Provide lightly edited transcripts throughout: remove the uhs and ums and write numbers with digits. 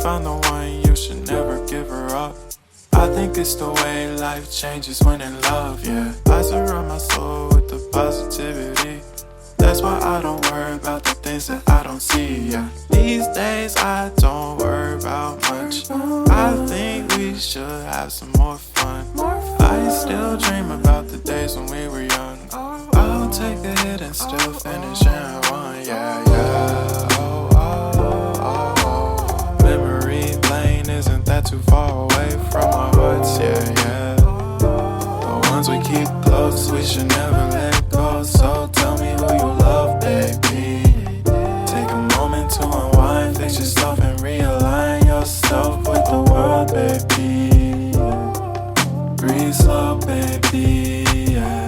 found the one, you should never give her up. I think it's the way life changes when in love, yeah. I surround my soul with the positivity. That's why I don't worry about the things that I don't see, yeah. These days I don't worry about much. I think we should have some more fun. I still dream about the days when we were young. I'll take a hit and still finish in one, yeah, yeah. Oh, oh, oh, oh. Memory lane, isn't that too far away from our hearts, yeah, yeah. The ones we keep close, we should never let go. So tell me who you love, baby. Take a moment to unwind, fix yourself and realign yourself with the world, baby. Breathe slow, baby, yeah.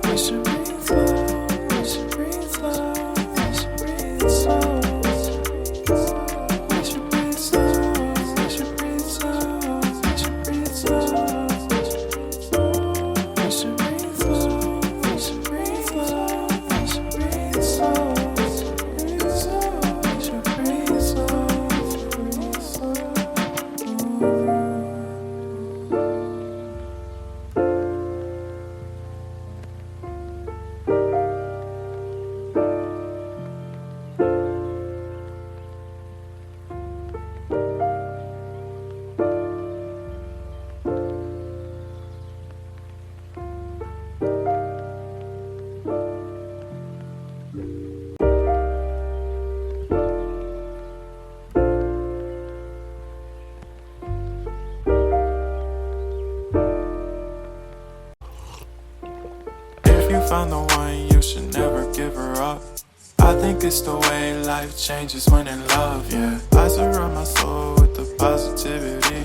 We should breathe slow, we should breathe slow, we should breathe slow. We should breathe slow, we should breathe slow, we should breathe slow. We should breathe slow, we should breathe slow, we should breathe slow. We should breathe slow, breathe slow. If you found the one, you should never give her up. I think it's the way life changes when in love, yeah. I surround my soul with the positivity.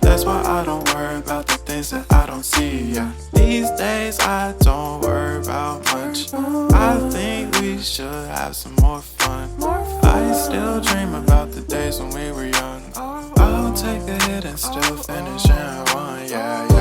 That's why I don't worry about the things that I don't see, yeah. These days I don't worry about much. I think we should have some more fun. I still dream about the days when we were young. I'll take a hit and still finish in one, yeah, yeah.